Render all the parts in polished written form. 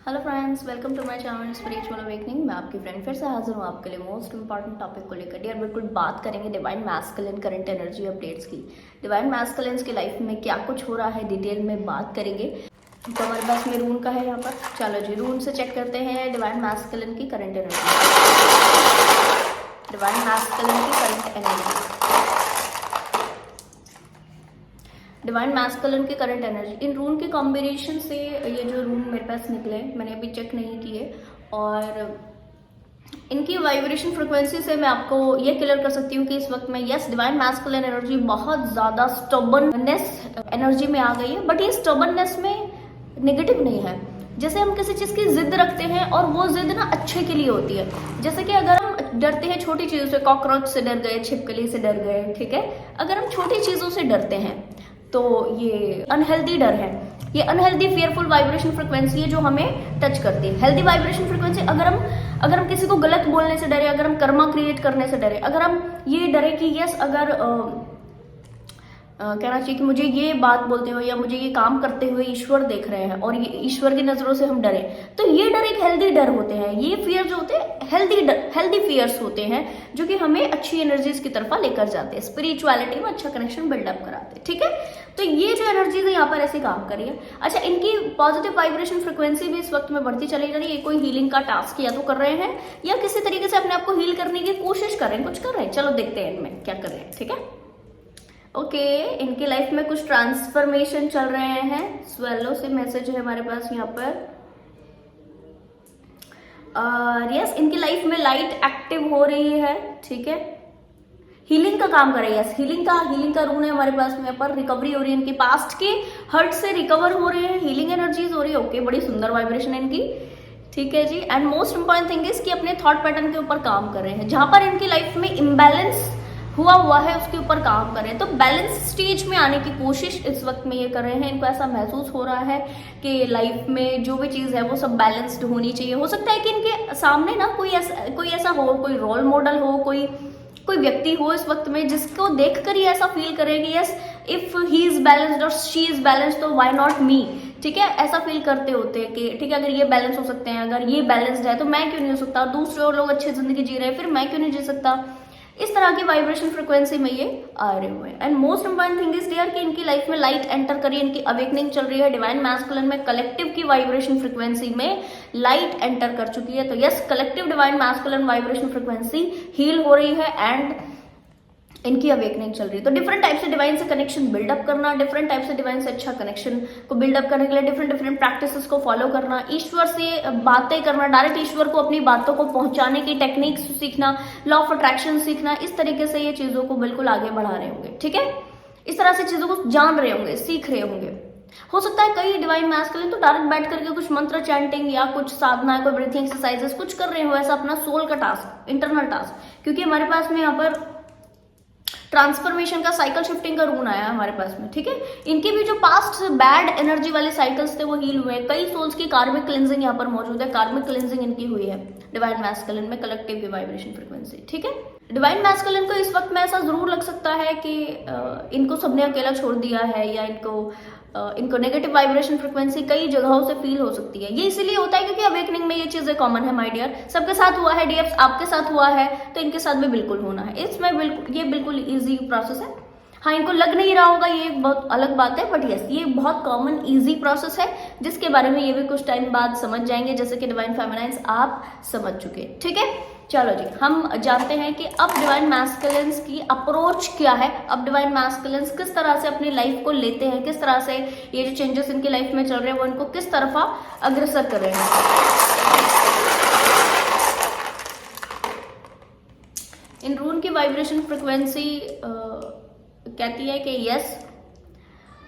Hello friends, welcome to my channel spiritual awakening. मैं आपकी friend फिर से हाजिर हूँ आपके लिए मोस्ट इंपॉर्टेंट टॉपिक को लेकर। डियर, बिल्कुल बात करेंगे divine masculine current energy updates की। डिवाइन मैस्कुलिन की लाइफ में क्या कुछ हो रहा है डिटेल में बात करेंगे। तो हमारे पास में रून का है यहाँ पर। चलो जी, रून से चेक करते हैं डिवाइन मैस्कुलिन की करंट एनर्जी। डिवाइन मैस्कुलिन की करंट एनर्जी, डिवाइन मैस्कुलिन की करंट एनर्जी। इन रून के कॉम्बिनेशन से ये जो रून मेरे पास निकले मैंने अभी चेक नहीं किए, और इनकी वाइब्रेशन फ्रिक्वेंसी से मैं आपको ये क्लियर कर सकती हूँ कि इस वक्त में यस, डिवाइन मैस्कुलिन एनर्जी बहुत ज़्यादा स्टबर्ननेस एनर्जी में आ गई है। बट ये स्टबर्ननेस में नेगेटिव नहीं है। जैसे हम किसी चीज़ की जिद रखते हैं और वो जिद ना अच्छे के लिए होती है। जैसे कि अगर हम डरते हैं छोटी चीज़ों से, कॉकरोच से डर गए, छिपकली से डर गए, ठीक है। अगर हम छोटी चीज़ों से डरते हैं तो ये अनहेल्दी डर है। ये अनहेल्दी फियरफुल वाइब्रेशन फ्रिक्वेंसी है जो हमें टच करती है। हेल्दी वाइब्रेशन फ्रिक्वेंसी, अगर हम किसी को गलत बोलने से डरे, अगर हम कर्मा क्रिएट करने से डरे, अगर हम ये डरे कि यस, अगर कहना चाहिए कि मुझे ये बात बोलते हुए या मुझे ये काम करते हुए ईश्वर देख रहे हैं और ये ईश्वर की नजरों से हम डरे, तो ये डर एक हेल्दी डर होते हैं। ये फियर जो होते हैं हेल्दी फियर्स होते हैं जो कि हमें अच्छी एनर्जीज की तरफ लेकर जाते हैं, स्पिरिचुअलिटी में अच्छा कनेक्शन बिल्डअप कराते हैं, ठीक है। तो ये जो एनर्जीज है यहाँ पर ऐसे काम करिए। अच्छा, इनकी पॉजिटिव वाइब्रेशन फ्रिक्वेंसी भी इस वक्त में बढ़ती चली जा रही है। ये कोई हीलिंग का टास्क या तो कर रहे हैं या किसी तरीके से अपने आप को हील करने की कोशिश कर रहे हैं, कुछ कर रहे हैं। चलो देखते हैं इनमें क्या कर रहे हैं, ठीक है। ओके, इनकी लाइफ में कुछ ट्रांसफॉर्मेशन चल रहे हैं। स्वेलो से मैसेज है हमारे पास यहाँ पर। यस, इनकी लाइफ में लाइट एक्टिव हो रही है, ठीक है। हीलिंग का काम कर रही है। यस, हीलिंग का रून है हमारे पास में। यहाँ पर रिकवरी हो रही है, इनकी पास्ट के हर्ट से रिकवर हो रहे हैं, हीलिंग एनर्जीज हो रही है। ओके, बड़ी सुंदर वाइब्रेशन है इनकी, ठीक है जी। And most important thing is कि अपने थॉट पैटर्न के ऊपर काम कर रहे हैं। जहां पर इनकी लाइफ में इम्बैलेंस हुआ है उसके ऊपर काम कर रहे हैं। तो बैलेंस स्टेज में आने की कोशिश इस वक्त में ये कर रहे हैं। इनको ऐसा महसूस हो रहा है कि लाइफ में जो भी चीज़ है वो सब बैलेंस्ड होनी चाहिए। हो सकता है कि इनके सामने ना कोई ऐसा हो, कोई रोल मॉडल हो, कोई व्यक्ति हो इस वक्त में जिसको देखकर ही ऐसा फील करे कि yes, if he is balanced और शी इज बैलेंस्ड तो व्हाई नॉट मी, ठीक है। ऐसा फील करते होते हैं कि ठीक है, अगर ये बैलेंस हो सकते हैं, अगर ये बैलेंस्ड है तो मैं क्यों नहीं हो सकता, दूसरे और लोग अच्छी जिंदगी जी रहे हैं फिर मैं क्यों नहीं जी सकता। इस तरह की वाइब्रेशन फ्रिक्वेंसी में ये आ रहे हुए हैं। And most important thing is dear कि इनकी लाइफ में लाइट एंटर करी, इनकी अवेकनिंग चल रही है। डिवाइन मैस्कुलिन में कलेक्टिव की वाइब्रेशन फ्रिक्वेंसी में लाइट एंटर कर चुकी है। तो yes, collective divine masculine vibration frequency heal हो रही है एंड इनकी अवेकनिंग चल रही है। तो डिफरेंट टाइप से डिवाइन से कनेक्शन बिल्डअप करना, डिफरेंट टाइप से डिवाइन से अच्छा कनेक्शन को बिल्डअप करने के लिए डिफरेंट प्रैक्टिसेस को फॉलो करना, ईश्वर से बातें करना, डायरेक्ट ईश्वर को अपनी बातों को पहुंचाने की टेक्निक्स सीखना, लॉ ऑफ अट्रैक्शन सीखना, इस तरीके से ये चीजों को बिल्कुल आगे बढ़ा रहे होंगे, ठीक है। इस तरह से चीजों को जान रहे होंगे, सीख रहे होंगे। हो सकता है कई डिवाइन मैस्कुलिन तो डायरेक्ट बैठ करके कुछ मंत्र चैंटिंग या कुछ साधना, कोई ब्रीथिंग एक्सरसाइजेस कुछ कर रहे हो, ऐसा अपना सोल का टास्क, इंटरनल टास्क। क्योंकि हमारे पास में यहाँ पर ट्रांसफॉर्मेशन का, साइकिल शिफ्टिंग का रून आया हमारे पास में, ठीक है। इनके भी जो पास्ट बैड एनर्जी वाले साइकिल्स थे वो हील हुए। कई सोल्स की कार्मिक क्लिंजिंग यहाँ पर मौजूद है। कार्मिक क्लिंजिंग इनकी हुई है डिवाइन मैस्कुलिन में, कलेक्टिव की वाइब्रेशन फ्रिक्वेंसी, ठीक है। डिवाइन मैस्कुलिन को इस वक्त में ऐसा जरूर लग सकता है कि इनको सबने अकेला छोड़ दिया है, या इनको नेगेटिव वाइब्रेशन फ्रिक्वेंसी कई जगहों से फील हो सकती है। ये इसीलिए होता है क्योंकि अवेकनिंग में ये चीजें कॉमन है माय डियर। सबके साथ हुआ है डियर्स, आपके साथ हुआ है तो इनके साथ भी बिल्कुल होना है। इसमें ये बिल्कुल इजी प्रोसेस है। हाँ, इनको लग नहीं रहा होगा, ये बहुत अलग बात है, बट यस, ये बहुत कॉमन इजी प्रोसेस है जिसके बारे में ये भी कुछ टाइम बाद समझ जाएंगे, जैसे कि डिवाइन फेमिनाइन्स आप समझ चुके, ठीक है। चलो जी, हम जानते हैं कि अब डिवाइन मैस्कुलिन्स की अप्रोच क्या है। अब डिवाइन मैस्कुलिन्स किस तरह से अपनी लाइफ को लेते हैं, किस तरह से ये जो चेंजेस इनकी लाइफ में चल रहे हैं वो इनको किस तरफा अग्रसर कर रहे हैं। इन रून की वाइब्रेशन फ्रिक्वेंसी कहती है कि यस,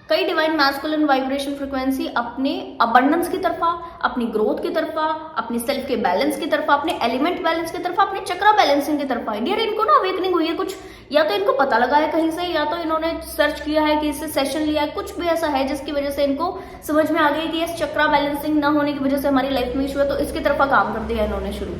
कई डिवाइन मैस्कुलिन वाइब्रेशन फ्रिक्वेंसी अपने अबंडेंस की तरफा, अपनी ग्रोथ की तरफा, अपनी सेल्फ के बैलेंस की तरफा, अपने एलिमेंट बैलेंस की तरफा, अपने चक्रा बैलेंसिंग की तरफा। डियर, इनको ना अवेकनिंग हुई है कुछ, या तो इनको पता लगा है कहीं से, या तो इन्होंने सर्च किया है कि इससे सेशन लिया है, कुछ भी ऐसा है जिसकी वजह से इनको समझ में आ गई कि इस चक्रा बैलेंसिंग ना होने की वजह से हमारी लाइफ में इशू है, तो इसकी तरफा काम कर दिया इन्होंने शुरू।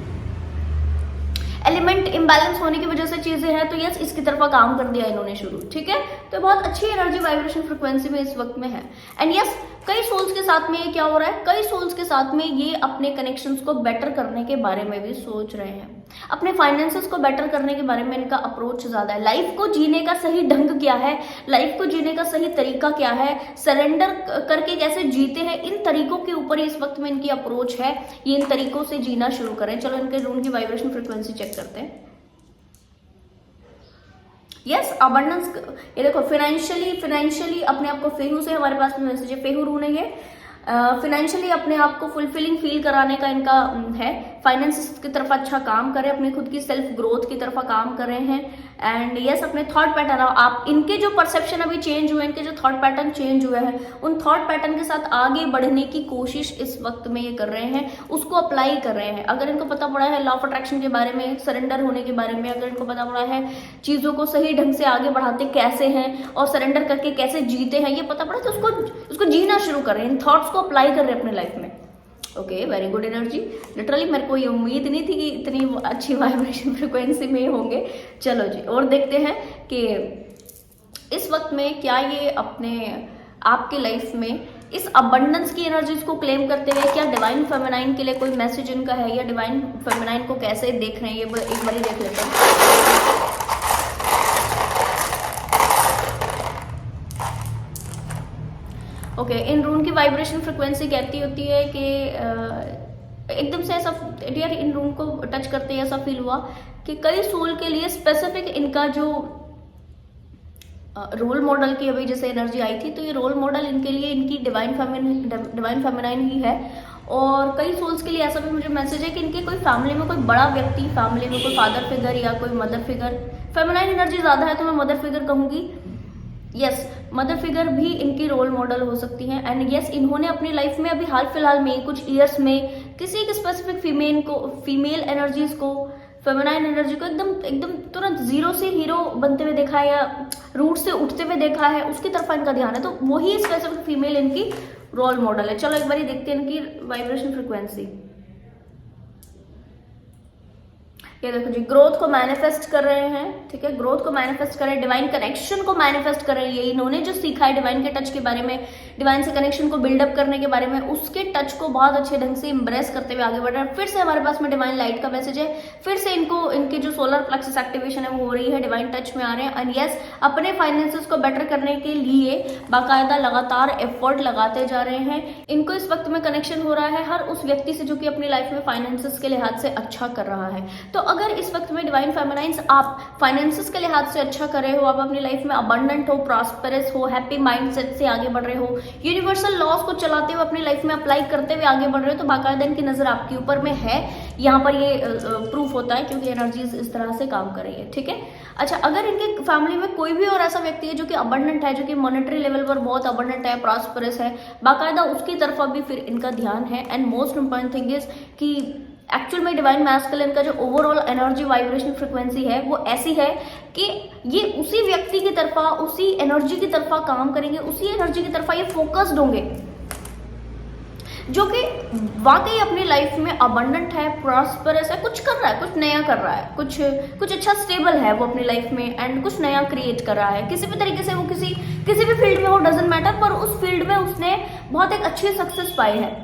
एलिमेंट इम्बैलेंस होने की वजह से चीजें हैं तो यस, इसकी तरफा काम कर दिया इन्होंने शुरू, ठीक है। तो बहुत अच्छी एनर्जी वाइब्रेशन फ्रिक्वेंसी में इस वक्त में है। एंड यस, कई सोल्स के साथ में ये क्या हो रहा है, कई सोल्स के साथ में ये अपने कनेक्शंस को बेटर करने के बारे में भी सोच रहे हैं, अपने फाइनेंसेस को बेटर करने के बारे में इनका अप्रोच ज्यादा है। लाइफ को जीने का सही ढंग क्या है, लाइफ को जीने का सही तरीका क्या है, सरेंडर करके कैसे जीते हैं, इन तरीकों के ऊपर इस वक्त में इनकी अप्रोच है। ये इन तरीकों से जीना शुरू करें। चलो इनके रूम की वाइब्रेशन फ्रिक्वेंसी चेक करते हैं। यस अबंडेंस, ये देखो फाइनेंशियली अपने आप को फेहू से हमारे पास में मैसेज है, फेहू रून है ये। फाइनेंशियली अपने आप को फुलफिलिंग फील कराने का इनका है। फाइनेंस की तरफ अच्छा काम करें, अपनी खुद की सेल्फ ग्रोथ की तरफ काम कर रहे हैं। एंड यस अपने थॉट पैटर्न, आप इनके जो परसेप्शन अभी चेंज हुए, इनके जो थॉट पैटर्न चेंज हुए हैं, उन थॉट पैटर्न के साथ आगे बढ़ने की कोशिश इस वक्त में ये कर रहे हैं, उसको अप्लाई कर रहे हैं। अगर इनको पता पड़ा है लॉ ऑफ अट्रैक्शन के बारे में, सरेंडर होने के बारे में, अगर इनको पता पड़ा है चीजों को सही ढंग से आगे बढ़ाते कैसे हैं और सरेंडर करके कैसे जीते हैं, ये पता पड़ा तो उसको जीना शुरू करें, इन थॉट्स को अप्लाई कर रहे हैं अपने लाइफ में। Okay very good energy. Literally मेरे को ये उम्मीद नहीं थी कि इतनी अच्छी वाइब्रेशन फ्रिक्वेंसी में होंगे। चलो जी और देखते हैं कि इस वक्त में क्या ये अपने आपके लाइफ में इस अबंडेंस की एनर्जीज को क्लेम करते हुए क्या डिवाइन फेमिनाइन के लिए कोई मैसेज इनका है, या डिवाइन फेमिनाइन को कैसे देख रहे हैं, ये एक बार देख लेते हैं। ओके इन रून की वाइब्रेशन फ्रिक्वेंसी कहती होती है कि एकदम से ऐसा डियर इन रून को टच करते ही ऐसा फील हुआ कि कई सोल के लिए स्पेसिफिक इनका जो रोल मॉडल की अभी जैसे एनर्जी आई थी, तो ये रोल मॉडल इनके लिए इनकी डिवाइन फेमिनाइन ही है। और कई सोल्स के लिए ऐसा भी मुझे मैसेज है कि इनके कोई फैमिली में कोई बड़ा व्यक्ति, फैमिली में कोई फादर फिगर या कोई मदर फिगर, फेमिनाइन एनर्जी ज्यादा है तो मैं मदर फिगर कहूंगी। यस मदर फिगर भी इनकी रोल मॉडल हो सकती हैं। एंड यस इन्होंने अपनी लाइफ में अभी हाल फिलहाल में कुछ ईयर्स में किसी एक स्पेसिफिक फीमेल एनर्जीज को, फेमिनाइन एनर्जी को एकदम तुरंत जीरो से हीरो बनते हुए देखा है या रूट से उठते हुए देखा है, उसकी तरफ इनका ध्यान है, तो वही स्पेसिफिक फीमेल इनकी रोल मॉडल है। चलो एक बार देखते हैं इनकी वाइब्रेशन फ्रिक्वेंसी। ये देखो जी ग्रोथ को मैनिफेस्ट कर रहे हैं, ठीक है, ग्रोथ को मैनिफेस्ट कर रहे हैं, डिवाइन कनेक्शन को मैनिफेस्ट कर रहे हैं। ये इन्होंने जो सीखा है डिवाइन के टच के बारे में, डिवाइन से कनेक्शन को बिल्डअप करने के बारे में, उसके टच को बहुत अच्छे ढंग से इंप्रेस करते हुए आगे बढ़ रहे हैं। फिर से हमारे पास में डिवाइन लाइट का मैसेज है, फिर से इनको इनकी जो सोलर प्लेक्सस एक्टिवेशन है वो हो रही है, डिवाइन टच में आ रहे हैं। एंड यस अपने फाइनेंसेस को बेटर करने के लिए बाकायदा लगातार एफर्ट लगाते जा रहे हैं। इनको इस वक्त में कनेक्शन हो रहा है हर उस व्यक्ति से जो कि अपनी लाइफ में फाइनेंसेस के लिहाज से अच्छा कर रहा है। तो अगर इस वक्त में डिवाइन फेमिनाइंस आप फाइनेंसेस के लिहाज से अच्छा कर रहे हो, आप अपनी लाइफ में अबंडेंट हो, प्रॉस्पेरस हो, हैप्पी माइंडसेट से आगे बढ़ रहे हो, यूनिवर्सल लॉज को चलाते हुए अपनी लाइफ में अप्लाई करते हुए आगे बढ़ रहे हो, तो बाकायदा इनकी नजर आपके ऊपर में है। यहाँ पर ये प्रूफ होता है क्योंकि एनर्जीज इस तरह से काम कर रही है, ठीक है। अच्छा अगर इनके फैमिली में कोई भी और ऐसा व्यक्ति है जो कि अबंडेंट है, जो कि मॉनेटरी लेवल पर बहुत अबंडेंट है, प्रॉस्पेरस है, बाकायदा उसकी तरफ भी फिर इनका ध्यान है। And most important thing is कि एक्चुअल में डिवाइन मैस्कुलिन का जो ओवरऑल एनर्जी वाइब्रेशन फ्रिक्वेंसी है वो ऐसी है कि ये उसी व्यक्ति की तरफा, उसी एनर्जी की तरफा काम करेंगे, उसी एनर्जी की तरफा ये फोकस्ड होंगे जो कि वाकई अपनी लाइफ में अबंडेंट है, प्रॉस्पेरस है, कुछ कर रहा है, कुछ नया कर रहा है, कुछ अच्छा स्टेबल है वो अपनी लाइफ में, एंड कुछ नया क्रिएट कर रहा है किसी भी तरीके से। वो किसी भी फील्ड में हो, डजेंट मैटर, पर उस फील्ड में उसने बहुत एक अच्छी सक्सेस पाई है।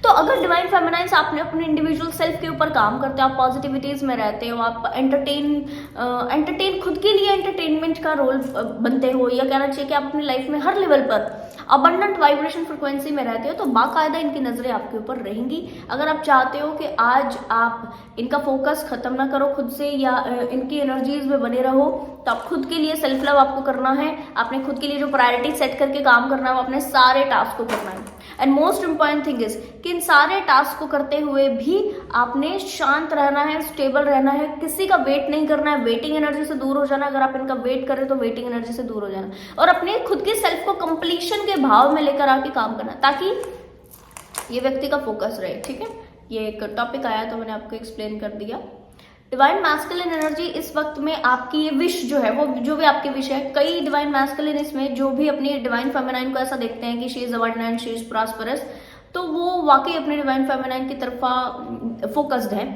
तो अगर डिवाइन फेमिनाइंस आपने अपने इंडिविजुअल सेल्फ के ऊपर काम करते हो, आप पॉजिटिविटीज में रहते हो, आप एंटरटेन खुद के लिए एंटरटेनमेंट का रोल बनते हो, या कहना चाहिए कि आप अपनी लाइफ में हर लेवल पर अबंडेंट वाइब्रेशन फ्रिक्वेंसी में रहते हो, तो बाकायदा इनकी नजरें आपके ऊपर रहेंगी। अगर आप चाहते हो कि आज आप इनका फोकस खत्म ना करो खुद से, या इनकी एनर्जीज में बने रहो, तो आप खुद के लिए सेल्फ लव आपको करना है, आपने खुद के लिए जो प्रायोरिटी सेट करके काम करना है वो अपने सारे टास्क को करना है। And most important thing is कि इन सारे टास्क को करते हुए भी आपने शांत रहना है, स्टेबल रहना है, किसी का वेट नहीं करना है, वेटिंग एनर्जी से दूर हो जाना। अगर आप इनका वेट कर रहे हो तो वेटिंग एनर्जी से दूर हो जाना, और अपने खुद के सेल्फ को कंप्लीशन के भाव में लेकर आके काम करना, ताकि ये व्यक्ति का फोकस रहे, ठीक है। ये एक टॉपिक आया तो मैंने आपको एक्सप्लेन कर दिया। डिवाइन मैस्कुलिन एनर्जी इस वक्त में आपकी ये विश जो है, वो जो भी आपकी विश है, कई डिवाइन मैस्कुलिन इसमें जो भी अपनी डिवाइन फेमिनाइन को ऐसा देखते हैं कि she is abundant, she is prosperous, तो वो वाकई अपनी डिवाइन फेमिनाइन की तरफा फोकस्ड है।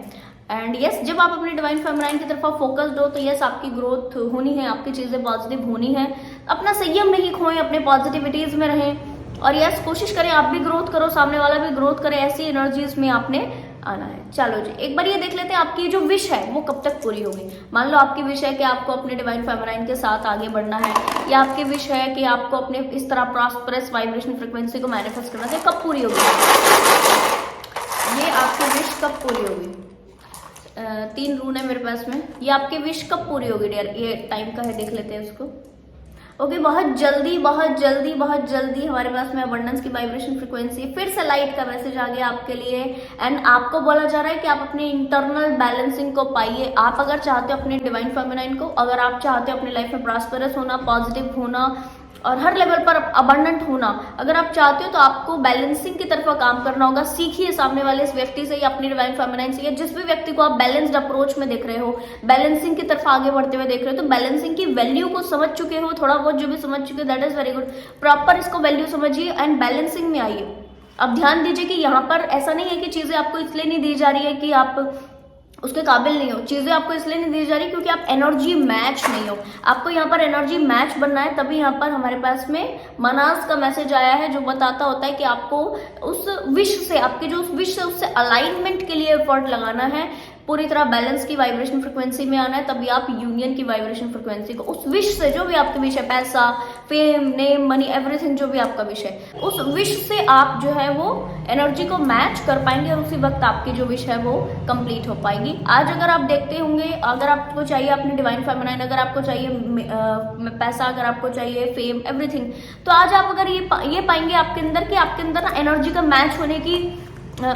एंड यस जब आप अपनी डिवाइन फेमिनाइन की तरफा फोकस्ड हो तो यस आपकी ग्रोथ होनी है, आपकी चीजें पॉजिटिव होनी है। अपना संयम नहीं खोएं, अपने पॉजिटिविटीज में रहें, और यस, कोशिश करें आप भी ग्रोथ करो, सामने वाला भी ग्रोथ करे, ऐसी एनर्जीज में आपने आना है। चलो जी, एक बार ये देख लेते हैं आपकी जो विश है वो कब तक पूरी होगी। मान लो आपकी विश है कि आपको अपने डिवाइन फेमिनाइन के साथ आगे बढ़ना है, या आपकी विश है कि आपको अपने इस तरह प्रॉस्परस वाइब्रेशन फ्रिक्वेंसी को मैनिफेस्ट करना है, कब पूरी होगी ये आपकी विश, कब पूरी होगी? 3 रून है मेरे पास में, ये आपकी विश कब पूरी होगी डियर? ये टाइम का है, देख लेते हैं उसको। ओके, बहुत जल्दी बहुत जल्दी बहुत जल्दी हमारे पास में अबंडेंस की वाइब्रेशन फ्रिक्वेंसी, फिर से लाइट का मैसेज आ गया आपके लिए। एंड आपको बोला जा रहा है कि आप अपने इंटरनल बैलेंसिंग को पाइए। आप अगर चाहते हो अपने डिवाइन फेमिनाइन को, अगर आप चाहते हो अपनी लाइफ में प्रॉस्परस होना, पॉजिटिव होना और हर लेवल पर अबंडेंट होना, अगर आप चाहते हो तो आपको बैलेंसिंग की तरफ काम करना होगा। सीखिए सामने वाले इस व्यक्ति से या अपनी डिवाइन फेमिनाइन से, या जिस भी व्यक्ति को आप बैलेंस्ड अप्रोच में देख रहे हो, बैलेंसिंग की तरफ आगे बढ़ते हुए देख रहे हो, तो बैलेंसिंग की वैल्यू को समझ चुके हो, थोड़ा बहुत जो भी समझ चुके हो, that is very good. Proper इसको वैल्यू समझिए एंड बैलेंसिंग में आइए। अब ध्यान दीजिए कि यहाँ पर ऐसा नहीं है कि चीजें आपको इसलिए नहीं दी जा रही है कि आप उसके काबिल नहीं हो, चीजें आपको इसलिए नहीं दी जा रही क्योंकि आप एनर्जी मैच नहीं हो। आपको यहाँ पर एनर्जी मैच बनना है, तभी यहाँ पर हमारे पास में मनास का मैसेज आया है जो बताता होता है कि आपको उस विश से, आपके जो उस विश है उससे अलाइनमेंट के लिए एफर्ट लगाना है, पूरी तरह बैलेंस की वाइब्रेशन फ्रिक्वेंसी में आना है, तभी आप यूनियन की वाइब्रेशन फ्रिक्वेंसी को, उस विश से, जो भी आपका विश है, पैसा, फेम, नेम, मनी, एवरीथिंग, जो भी आपका विश है, उस विश से आप जो है वो एनर्जी को मैच कर पाएंगे और उसी वक्त आपकी जो विश है वो कंप्लीट हो पाएगी। आज अगर आप देखते होंगे, अगर आपको चाहिए अपनी डिवाइन फेमिनाइन, अगर आपको चाहिए पैसा, अगर आपको चाहिए फेम, एवरीथिंग, तो आज आप अगर ये पाएंगे आपके अंदर कि आपके अंदर ना एनर्जी का मैच होने की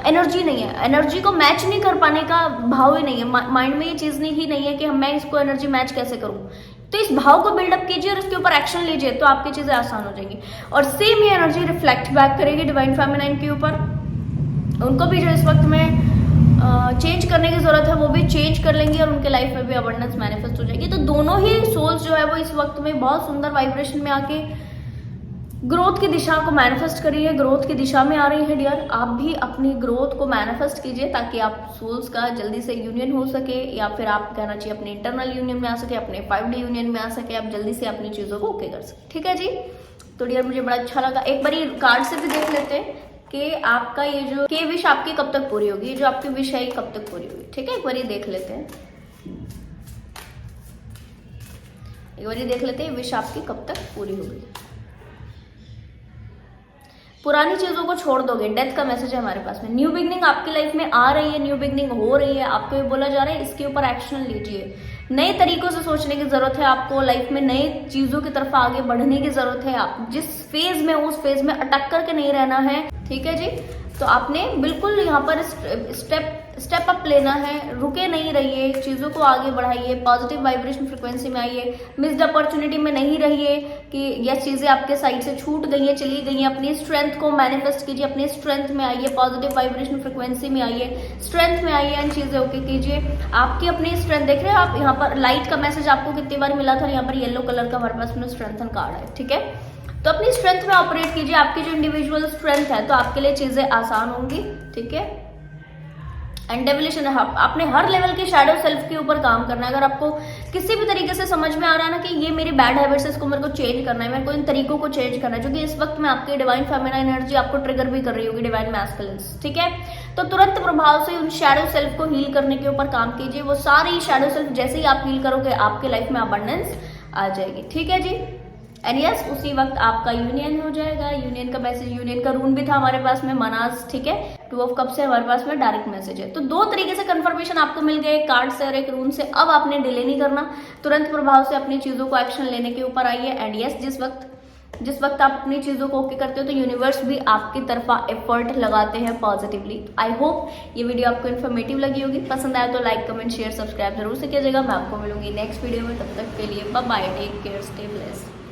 एनर्जी नहीं है, एनर्जी को मैच नहीं कर पाने का भाव ही नहीं है, माइंड में ये चीज ही नहीं है कि मैं इसको एनर्जी मैच कैसे करूं। तो इस भाव को बिल्डअप कीजिए और इसके ऊपर एक्शन लीजिए, तो आपकी चीजें आसान हो जाएंगी। और सेम ये एनर्जी रिफ्लेक्ट बैक करेगी डिवाइन फेमिनाइन के ऊपर। उनको भी जो इस वक्त में चेंज करने की जरूरत है वो भी चेंज कर लेंगी और उनके लाइफ में भी अबंडेंस मैनिफेस्ट हो जाएगी। तो दोनों ही सोल्स जो है वो इस वक्त में बहुत सुंदर वाइब्रेशन में आके ग्रोथ की दिशा को मैनिफेस्ट करिए, ग्रोथ की दिशा में आ रही है डियर। आप भी अपनी ग्रोथ को मैनिफेस्ट कीजिए ताकि आप सोल्स का जल्दी से यूनियन हो सके, या फिर आप कहना चाहिए अपने इंटरनल यूनियन में आ सके, अपने 5D यूनियन में आ सके, आप जल्दी से अपनी चीजों को ओके कर सके। ठीक है जी, तो डियर मुझे बड़ा अच्छा लगा। एक बार कार्ड से भी देख लेते हैं कि आपका ये जो के विश आपकी कब तक पूरी होगी, ये जो आपकी विश है कब तक पूरी होगी। ठीक है, एक बार देख लेते हैं, एक बार देख लेते हैं विश आपकी कब तक पूरी होगी। पुरानी चीजों को छोड़ दोगे, डेथ का मैसेज है हमारे पास में। न्यू बिगनिंग आपकी लाइफ में आ रही है, न्यू बिगनिंग हो रही है, आपको ये बोला जा रहा है इसके ऊपर एक्शन लीजिए। नए तरीकों से सोचने की जरूरत है आपको, लाइफ में नए चीजों की तरफ आगे बढ़ने की जरूरत है। आप जिस फेज में, उस फेज में अटक करके नहीं रहना है। ठीक है जी, तो आपने बिल्कुल यहाँ पर स्टेप अप लेना है, रुके नहीं रहिए, चीजों को आगे बढ़ाइए, पॉजिटिव वाइब्रेशन फ्रिक्वेंसी में आइए, मिस्ड अपॉर्चुनिटी में नहीं रहिए कि यह चीजें आपके साइड से छूट गई हैं, चली गई हैं। अपनी स्ट्रेंथ को मैनिफेस्ट कीजिए, अपनी स्ट्रेंथ में आइए, पॉजिटिव वाइब्रेशन फ्रिक्वेंसी में आइए, स्ट्रेंथ में आइए एंड चीजें ओके कीजिए। आपकी अपनी स्ट्रेंथ देख रहे हैं आप, यहाँ पर लाइट का मैसेज आपको कितनी बार मिला था, यहाँ पर येलो कलर का हमारे पास में स्ट्रेंथन कार्ड है। ठीक है, तो अपनी स्ट्रेंथ में ऑपरेट कीजिए, आपकी जो इंडिविजुअल स्ट्रेंथ है, तो आपके लिए चीजें आसान होंगी। ठीक है, एंड डेवल्यूशन है, आपने हर लेवल के शैडो सेल्फ के ऊपर काम करना है। अगर आपको किसी भी तरीके से समझ में आ रहा है ना कि ये मेरी बैड हैबिट्स है, इसको मेरे को चेंज करना है, मेरे को इन तरीकों को चेंज करना है, जो कि इस वक्त में आपकी डिवाइन फेमिनाइन एनर्जी आपको ट्रिगर भी कर रही होगी, डिवाइन मैस्कुलिन्स। ठीक है, तो तुरंत प्रभाव से उन शैडो सेल्फ को हील करने के ऊपर काम कीजिए। वो सारी शैडो सेल्फ जैसे ही आप हील करोगे, आपके लाइफ में अबंडेंस आ जाएगी। ठीक है जी, एंड यस, उसी वक्त आपका यूनियन हो जाएगा। यूनियन का मैसेज, यूनियन का रून भी था हमारे पास में मनास। ठीक है, 2 ऑफ कप से हमारे पास में डायरेक्ट मैसेज है। तो 2 तरीके से कंफर्मेशन आपको मिल गए, एक कार्ड से और एक रून से। अब आपने डिले नहीं करना, तुरंत प्रभाव से अपनी चीजों को एक्शन लेने के ऊपर आइए। एंड यस, जिस वक्त आप अपनी चीजों को ओके करते हो तो यूनिवर्स भी आपकी तरफा एफर्ट लगाते हैं पॉजिटिवली। आई होप ये वीडियो आपको इन्फॉर्मेटिव लगी होगी। पसंद आया तो लाइक, कमेंट, शेयर, सब्सक्राइब जरूर से कीजिएगा। मैं आपको मिलूंगी नेक्स्ट वीडियो में, तब तक के लिए bye bye, take care, stay blessed.